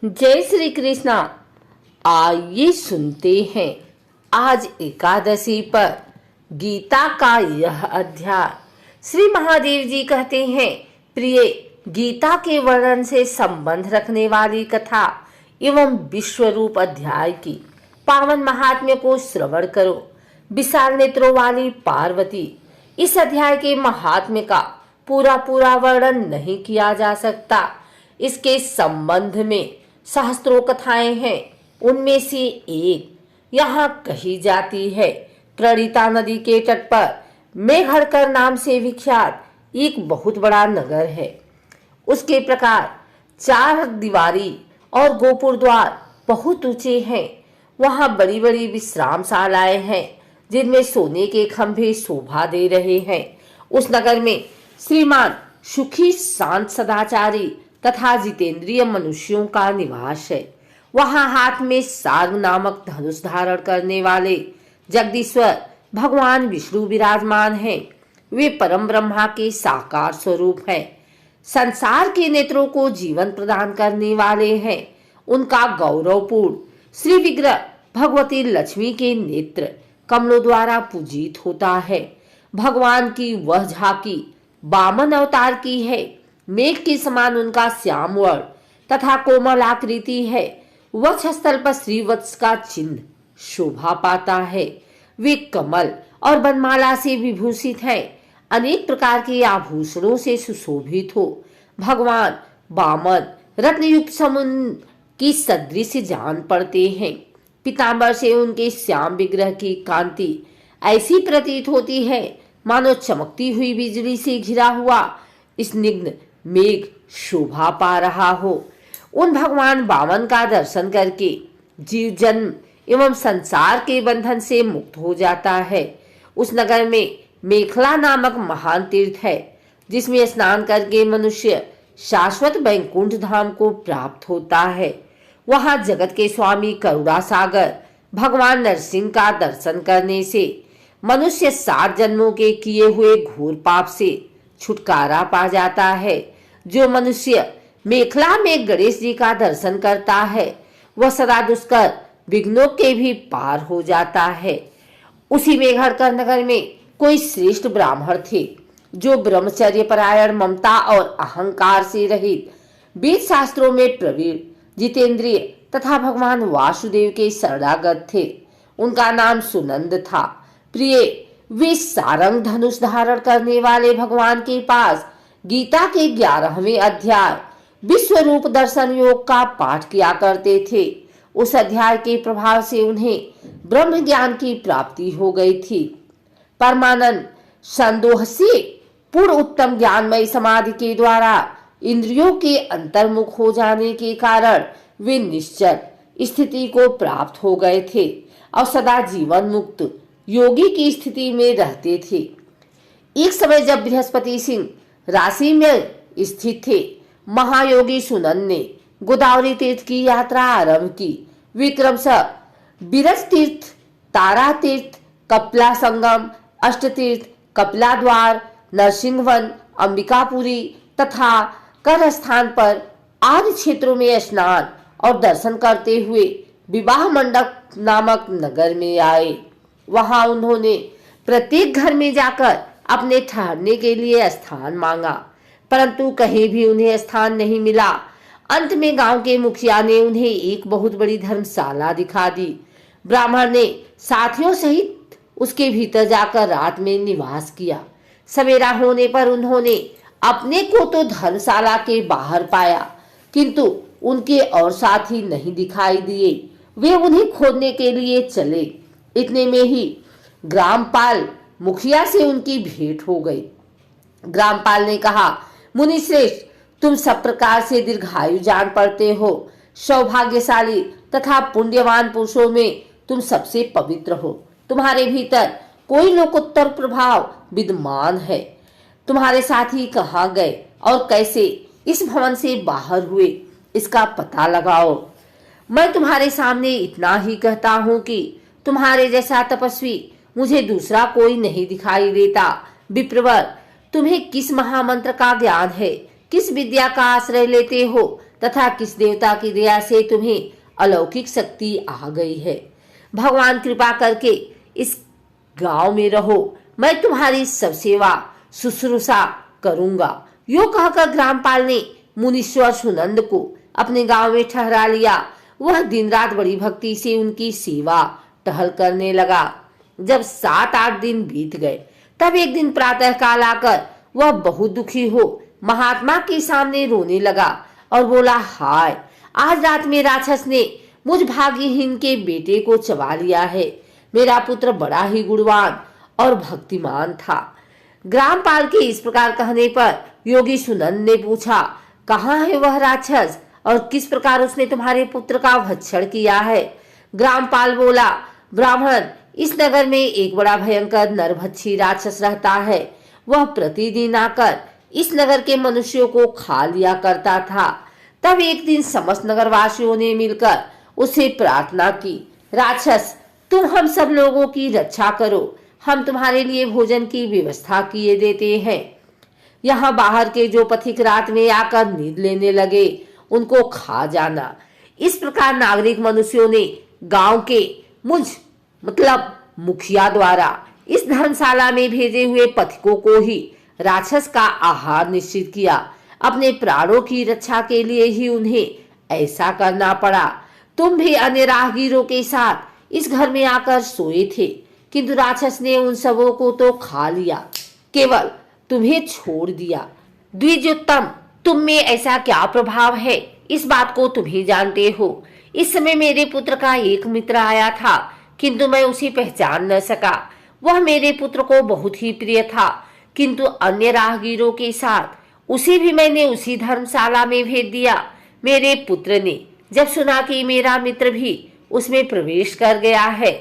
जय श्री कृष्णा। आइए सुनते हैं आज एकादशी पर गीता का यह अध्याय। श्री महादेव जी कहते हैं, प्रिय, गीता के वर्णन से संबंध रखने वाली कथा एवं विश्व रूप अध्याय की पावन महात्म्य को श्रवण करो। विशाल नेत्रों वाली पार्वती, इस अध्याय के महात्म्य का पूरा वर्णन नहीं किया जा सकता। इसके संबंध में सहस्त्रों कथाएं हैं। उनमें से एक यहाँ कही जाती है। प्रणीता नदी के तट पर मेघड़कर नाम से विख्यात एक बहुत बड़ा नगर है। उसके प्रकार 4 दीवारी और गोपुर द्वार बहुत ऊंचे हैं। वहाँ बड़ी बड़ी विश्रामशालाएं हैं जिनमें सोने के खंभे शोभा दे रहे हैं। उस नगर में श्रीमान सुखी, शांत, सदाचारी तथा जितेंद्रिय मनुष्यों का निवास है। वहाँ हाथ में सार्ग नामक धनुष धारण करने वाले जगदीश्वर भगवान विष्णु विराजमान हैं। वे परम ब्रह्मा के साकार स्वरूप हैं। संसार के नेत्रों को जीवन प्रदान करने वाले हैं। उनका गौरवपूर्ण श्री विग्रह भगवती लक्ष्मी के नेत्र कमलों द्वारा पूजित होता है। भगवान की वह झांकी वामन अवतार की है। मेघ के समान उनका श्याम वर्ण तथा कोमल आकृति है। वक्षस्थल पर श्रीवत्स का चिन्ह शोभा पाता है। वे कमल और बनमाला से विभूषित हैं। अनेक प्रकार के आभूषणों से सुशोभित हो भगवान वामन रत्नयुक्त समुद्र की सदृश जान पड़ते हैं। पीतांबर से उनके श्याम विग्रह की कांति ऐसी प्रतीत होती है मानो चमकती हुई बिजली से घिरा हुआ स्निग्ध मेघ शोभा पा रहा हो। उन भगवान वामन का दर्शन करके जीव जन्म एवं संसार के बंधन से मुक्त हो जाता है। उस नगर में मेखला नामक महान तीर्थ है जिसमें स्नान करके मनुष्य शाश्वत वैकुंठ धाम को प्राप्त होता है। वहां जगत के स्वामी करुणा सागर भगवान नरसिंह का दर्शन करने से मनुष्य 7 जन्मों के किए हुए घोर पाप से छुटकारा पा जाता है। जो मनुष्य मेखला में गणेश जी का दर्शन करता है वह सदा दुष्कर विघ्नों के भी पार हो जाता है। उसी मेघड़कर नगर में कोई श्रेष्ठ ब्राह्मण थे जो ब्रह्मचर्य परायण, ममता और अहंकार से रहित, वेद शास्त्रों में प्रवीण, जितेंद्रिय तथा भगवान वासुदेव के शरणागत थे। उनका नाम सुनंद था। प्रिय, वे सारंग धनुष धारण करने वाले भगवान के पास गीता के 11वें अध्याय विश्व रूप दर्शन योग का पाठ किया करते थे। उस अध्याय के प्रभाव से उन्हें ब्रह्म ज्ञान की प्राप्ति हो गई थी। परमानंद संदोह से पूर्ण उत्तम ज्ञानमय समाधि के द्वारा इंद्रियों के अंतर्मुख हो जाने के कारण वे निश्चल स्थिति को प्राप्त हो गए थे और सदा जीवन मुक्त योगी की स्थिति में रहते थे। एक समय जब बृहस्पति सिंह राशि में स्थित थे, महायोगी सुनंद ने गोदावरी तीर्थ की यात्रा आरंभ की। विक्रमशः बिरज तीर्थ, तारा तीर्थ, कपिला संगम, अष्ट तीर्थ, कपिला द्वार, नरसिंहवन, अंबिकापुरी तथा कर स्थान पर आदि क्षेत्रों में स्नान और दर्शन करते हुए विवाह मंडप नामक नगर में आए। वहां उन्होंने प्रत्येक घर में जाकर अपने ठहरने के लिए स्थान मांगा, परंतु कहीं भी उन्हें स्थान नहीं मिला। अंत में गांव के मुखिया ने उन्हें एक बहुत बड़ी धर्मशाला दिखा दी। ब्राह्मण ने साथियों सहित उसके भीतर जाकर रात में निवास किया। सवेरा होने पर उन्होंने अपने को तो धर्मशाला के बाहर पाया, किंतु उनके और साथी नहीं दिखाई दिए। वे उन्हें खोजने के लिए चले। इतने में ही ग्रामपाल मुखिया से उनकी भेंट हो गई। ग्रामपाल ने कहा, मुनि श्रेष्ठ, तुम सब प्रकार से दीर्घायु जान पड़ते हो। सौभाग्यशाली तथा पुण्यवान पुरुषों में तुम सबसे पवित्र हो। तुम्हारे भीतर कोई लोकोत्तर प्रभाव विद्यमान है। तुम्हारे साथी कहाँ गए और कैसे इस भवन से बाहर हुए, इसका पता लगाओ। मैं तुम्हारे सामने इतना ही कहता हूँ कि तुम्हारे जैसा तपस्वी मुझे दूसरा कोई नहीं दिखाई देता। विप्रवर, तुम्हें किस महामंत्र का ज्ञान है? किस विद्या का आश्रय लेते हो तथा किस देवता की दया से तुम्हें अलौकिक शक्ति आ गई है। भगवान कृपा करके इस गांव में रहो, मैं तुम्हारी सब सेवा शुश्रूषा करूंगा। यो कहकर ग्रामपाल ने मुनीश्वर सुनंद को अपने गांव में ठहरा लिया। वह दिन रात बड़ी भक्ति से उनकी सेवा टहल करने लगा। जब 7-8 दिन बीत गए, तब एक दिन प्रातः काल आकर वह बहुत दुखी हो महात्मा के सामने रोने लगा और बोला, हाय, आज रात में राक्षस ने मुझ भाग्यहीन के बेटे को चबा लिया है। मेरा पुत्र बड़ा ही गुणवान और भक्तिमान था। ग्रामपाल के इस प्रकार कहने पर योगी सुनंद ने पूछा, कहाँ है वह राक्षस और किस प्रकार उसने तुम्हारे पुत्र का भक्षण किया है? ग्रामपाल बोला, ब्राह्मण, इस नगर में एक बड़ा भयंकर नरभक्षी राक्षस रहता है। वह प्रतिदिन आकर इस नगर के मनुष्यों को खा लिया करता था। तब एक दिन समस्त नगरवासियों ने मिलकर उसे प्रार्थना की, राक्षस, तुम हम सब लोगों की रक्षा करो, हम तुम्हारे लिए भोजन की व्यवस्था किए देते हैं। यहाँ बाहर के जो पथिक रात में आकर नींद लेने लगे उनको खा जाना। इस प्रकार नागरिक मनुष्यों ने गांव के मुखिया द्वारा इस धर्मशाला में भेजे हुए पथिकों को ही राक्षस का आहार निश्चित किया। अपने प्राणों की रक्षा के लिए ही उन्हें ऐसा करना पड़ा। तुम भी अन्य राहगीरों के साथ इस घर में आकर सोए थे, किंतु राक्षस ने उन सबों को तो खा लिया, केवल तुम्हें छोड़ दिया। द्विजोत्तम, तुम में ऐसा क्या प्रभाव है, इस बात को तुम ही जानते हो। इस समय मेरे पुत्र का एक मित्र आया था, किंतु मैं उसे पहचान न सका। वह मेरे पुत्र को बहुत ही प्रिय था, किंतु अन्य राहगीरों के साथ उसे भी मैंने उसी धर्मशाला में भेज दिया। मेरे पुत्र ने जब सुना कि मेरा मित्र भी उसमें प्रवेश कर गया है,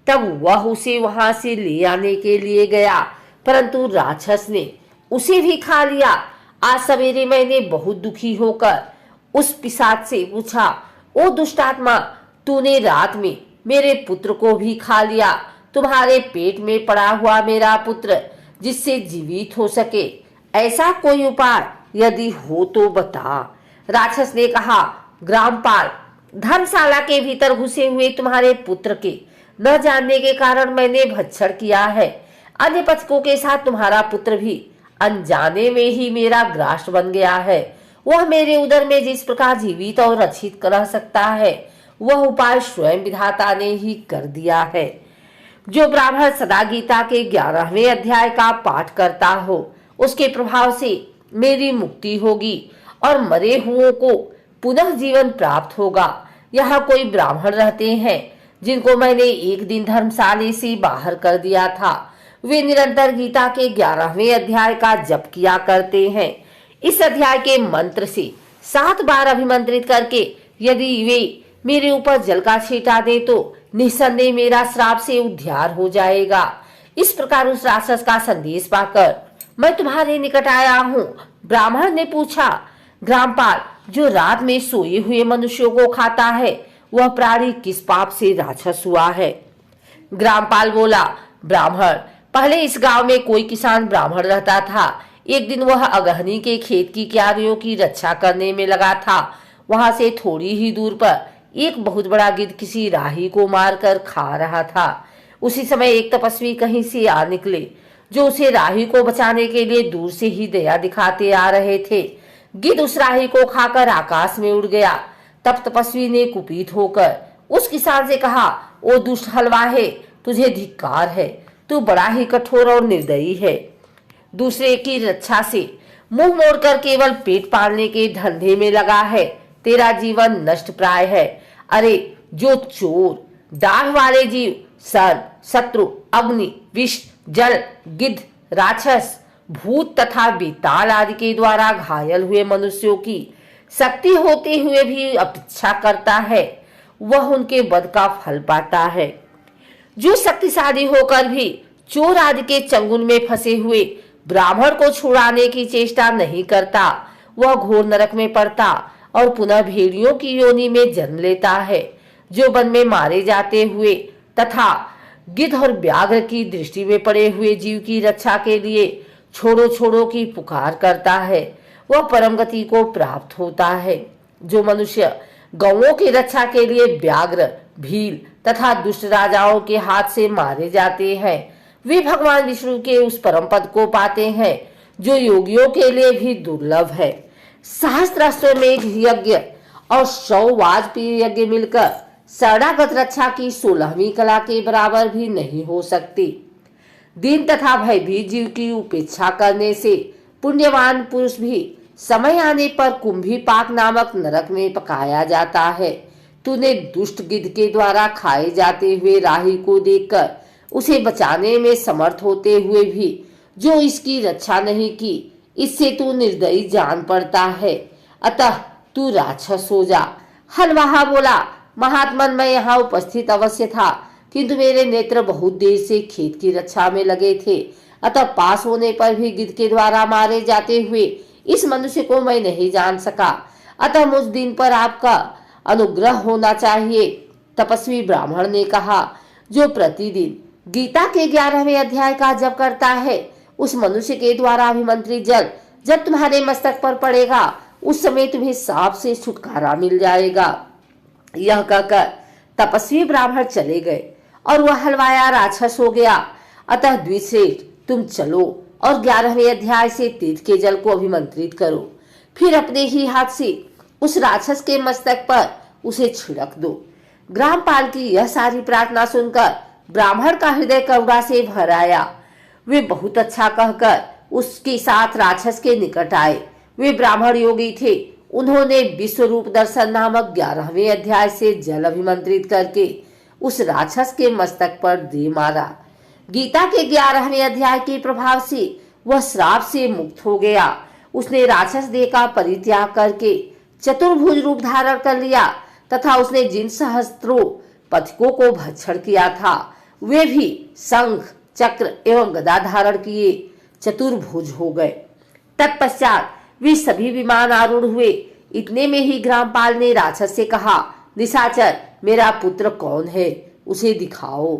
तब वह उसे वहां से ले आने के लिए गया, परंतु राक्षस ने उसे भी खा लिया। आज सवेरे मैंने बहुत दुखी होकर उस पिशाच से पूछा, ओ दुष्टात्मा, तूने रात में मेरे पुत्र को भी खा लिया। तुम्हारे पेट में पड़ा हुआ मेरा पुत्र जिससे जीवित हो सके, ऐसा कोई उपाय यदि हो तो बता। राक्षस ने कहा, ग्रामपाल, धर्मशाला के भीतर घुसे हुए तुम्हारे पुत्र के न जानने के कारण मैंने भक्षण किया है। अन्य पथिकों के साथ तुम्हारा पुत्र भी अनजाने में ही मेरा ग्रास बन गया है। वह मेरे उदर में जिस प्रकार जीवित और रक्षित रह सकता है, वह उपाय स्वयं विधाता ने ही कर दिया है। जो ब्राह्मण सदा गीता के 11वें अध्याय का पाठ करता हो, उसके प्रभाव से मेरी मुक्ति होगी और मरे हुओं को पुनः जीवन प्राप्त होगा। यहाँ कोई ब्राह्मण रहते हैं जिनको मैंने एक दिन धर्मशाला से बाहर कर दिया था। वे निरंतर गीता के 11वें अध्याय का जप किया करते हैं। इस अध्याय के मंत्र से 7 बार अभिमंत्रित करके यदि वे मेरे ऊपर जल का छींटा दे तो निस्संदेह मेरा श्राप से उद्धार हो जाएगा। इस प्रकार उस राक्षस का संदेश पाकर मैं तुम्हारे निकट आया हूँ। ब्राह्मण ने पूछा, ग्रामपाल, जो रात में सोए हुए मनुष्यों को खाता है, वह प्राणी किस पाप से राक्षस हुआ है? ग्रामपाल बोला, ब्राह्मण, पहले इस गांव में कोई किसान ब्राह्मण रहता था। एक दिन वह अगहनी के खेत की क्यारियों की रक्षा करने में लगा था। वहां से थोड़ी ही दूर पर एक बहुत बड़ा गिद्ध किसी राही को मारकर खा रहा था। उसी समय एक तपस्वी कहीं से आ निकले, जो उसे राही को बचाने के लिए दूर से ही दया दिखाते आ रहे थे। गिद्ध उस राही को खाकर आकाश में उड़ गया। तब तपस्वी ने कुपित होकर उस किसान से कहा, ओ दुष्ट हलवाहे, तुझे धिक्कार है, तू बड़ा ही कठोर और निर्दयी है। दूसरे की रक्षा से मुंह मोड़कर केवल पेट पालने के धंधे में लगा है। तेरा जीवन नष्ट प्राय है। अरे जो चोर, दाढ़ वाले जीव, सर्प, शत्रु, अग्नि, विष, जल, गिद्ध, राक्षस, भूत तथा बेताल आदि के द्वारा घायल हुए मनुष्यों की शक्ति होते हुए भी अपेक्षा करता है, वह उनके वध का फल पाता है। जो शक्तिशाली होकर भी चोर आदि के चंगुल में फंसे हुए ब्राह्मण को छुड़ाने की चेष्टा नहीं करता, वह घोर नरक में पड़ता और पुनः भेड़ियों की योनि में जन्म लेता है। जो वन में मारे जाते हुए तथा गिद्ध और व्याघ्र की दृष्टि में पड़े हुए जीव की रक्षा के लिए छोड़ो छोड़ो की पुकार करता है, वह परम गति को प्राप्त होता है। जो मनुष्य गौओं की रक्षा के लिए व्याघ्र, भील तथा दुष्ट राजाओं के हाथ से मारे जाते हैं, वे भगवान विष्णु के उस परम पद को पाते हैं जो योगियों के लिए भी दुर्लभ है। सहस्त्राश्वमेध यज्ञ और 100 वाजपेयी यज्ञ मिलकर शरणागत रक्षा की 16वीं कला के बराबर भी नहीं हो सकती। दीन तथा भयभीत जीव की उपेक्षा करने से पुण्यवान पुरुष भी समय आने पर कुंभी पाक नामक नरक में पकाया जाता है। तूने दुष्ट गिद्ध के द्वारा खाए जाते हुए राही को देखकर उसे बचाने में समर्थ होते हुए भी जो इसकी रक्षा नहीं की, इससे तू निर्दयी जान पड़ता है। अतः तू राक्षस हो जा। हलवाहा बोला, महात्मन, मैं यहाँ उपस्थित अवश्य था, किंतु मेरे नेत्र बहुत देर से खेत की रक्षा में लगे थे, अतः पास होने पर भी गिद्ध के द्वारा मारे जाते हुए इस मनुष्य को मैं नहीं जान सका। अतः मुझ दिन पर आपका अनुग्रह होना चाहिए। तपस्वी ब्राह्मण ने कहा, जो प्रतिदिन गीता के 11वें अध्याय का जप करता है, उस मनुष्य के द्वारा अभिमंत्रित जल जब तुम्हारे मस्तक पर पड़ेगा, उस समय तुम्हें सांप से छुटकारा मिल जाएगा। यह कहकर तपस्वी ब्राह्मण चले गए और वह हलवाया राक्षस हो गया। अतः द्विश्रेष्ठ, तुम चलो और 11वें अध्याय से तीर्थ के जल को अभिमंत्रित करो, फिर अपने ही हाथ से उस राक्षस के मस्तक पर उसे छिड़क दो। ग्रामपाल की यह सारी प्रार्थना सुनकर ब्राह्मण का हृदय करुणा से भर आया। वे बहुत अच्छा कहकर उसके साथ राक्षस के निकट आए। वे ब्राह्मण योगी थे। उन्होंने विश्व रूप दर्शन नामक 11वें अध्याय से जल अभिमंत्रित करके उस राक्षस के मस्तक पर दे मारा। गीता के 11वें अध्याय के प्रभाव से वह श्राप से मुक्त हो गया। उसने राक्षस देह का परित्याग करके चतुर्भुज रूप धारण कर लिया तथा उसने जिन सहस्त्रों पथिकों को भक्षण किया था, वे भी शंख, चक्र एवं गदा धारण किए चतुर्भुज हो गए। तत्पश्चात वे सभी विमान आरूढ़ हुए। इतने में ही ग्रामपाल ने राक्षस से कहा, निशाचर, मेरा पुत्र कौन है, उसे दिखाओ।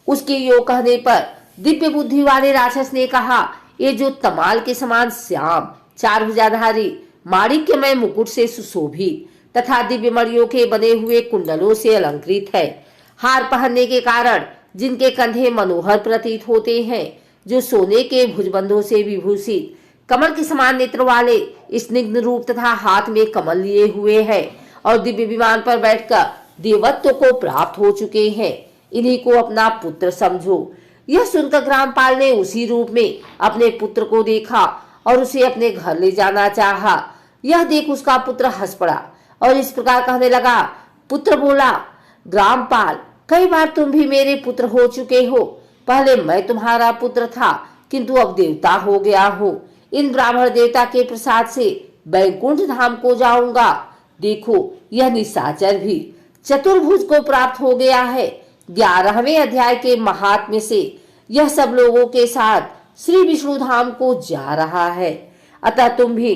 उसके योग कहने पर दिव्य बुद्धि वाले राक्षस ने कहा, ये जो तमाल के समान श्याम, 4 भुजाधारी, माणिक्यमय मुकुट से सुशोभित तथा दिव्य मणियों के बने हुए कुंडलों से अलंकृत है, हार पहनने के कारण जिनके कंधे मनोहर प्रतीत होते हैं, जो सोने के भुजबंधों से विभूषित, कमल के समान नेत्र वाले, स्निग्ध रूप तथा हाथ में कमल लिए हुए हैं और दिव्य विमान पर बैठकर देवत्व को प्राप्त हो चुके हैं, इन्हीं को अपना पुत्र समझो। यह सुनकर ग्रामपाल ने उसी रूप में अपने पुत्र को देखा और उसे अपने घर ले जाना चाहा। यह देख उसका पुत्र हंस पड़ा और इस प्रकार कहने लगा। पुत्र बोला, ग्रामपाल, कई बार तुम भी मेरे पुत्र हो चुके हो। पहले मैं तुम्हारा पुत्र था, किंतु अब देवता हो गया हूँ। इन ब्राह्मण देवता के प्रसाद से बैकुंठ धाम को जाऊंगा। देखो, यह निशाचर भी चतुर्भुज को प्राप्त हो गया है। 11वें अध्याय के महात्म्य से यह सब लोगों के साथ श्री विष्णु धाम को जा रहा है। अतः तुम भी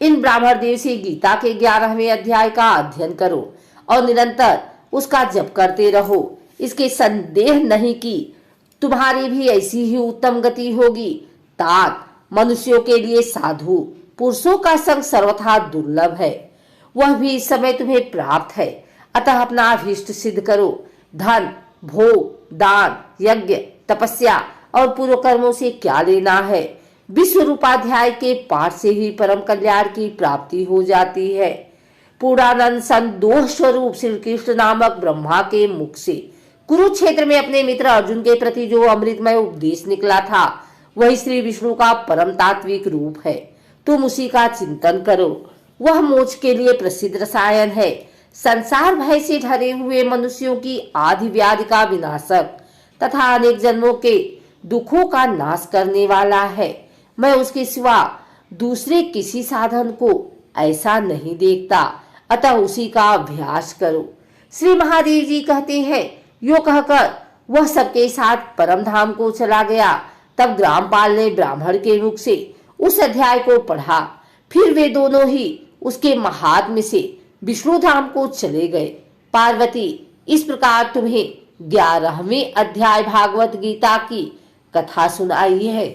इन ब्राह्मण देव से गीता के 11वें अध्याय का अध्ययन करो और निरंतर उसका जप करते रहो। इसके संदेह नहीं कि तुम्हारी भी ऐसी ही उत्तम गति होगी। तात, मनुष्यों के लिए साधु पुरुषों का संग सर्वथा दुर्लभ है, वह भी इस समय तुम्हें प्राप्त है। अतः अपना अभीष्ट सिद्ध करो। धन, भोग, दान, यज्ञ, तपस्या और पूर्व कर्मों से क्या लेना है। विश्व रूपाध्याय के पाठ से ही परम कल्याण की प्राप्ति हो जाती है। पूर्णानंद संदोष स्वरूप श्री कृष्ण नामक ब्रह्मा के मुख से कुरुक्षेत्र में अपने मित्र अर्जुन के प्रति जो अमृतमय उपदेश निकला था, वही श्री विष्णु का परम तात्विक रूप है। तुम उसी का चिंतन करो। वह मोक्ष के लिए प्रसिद्ध रसायन है। संसार भय से ढरे हुए मनुष्यों की आदि व्याधि का विनाशक तथा अनेक जन्मों के दुखों का नाश करने वाला है। मैं उसके सिवा दूसरे किसी साधन को ऐसा नहीं देखता। अतः उसी का अभ्यास करो। श्री महादेव जी कहते हैं, यो कहकर वह सबके साथ परम धाम को चला गया। तब ग्रामपाल ने ब्राह्मण के मुख से उस अध्याय को पढ़ा। फिर वे दोनों ही उसके महात्म्य से विष्णु धाम को चले गए। पार्वती, इस प्रकार तुम्हें 11वें अध्याय भागवत गीता की कथा सुनाई है।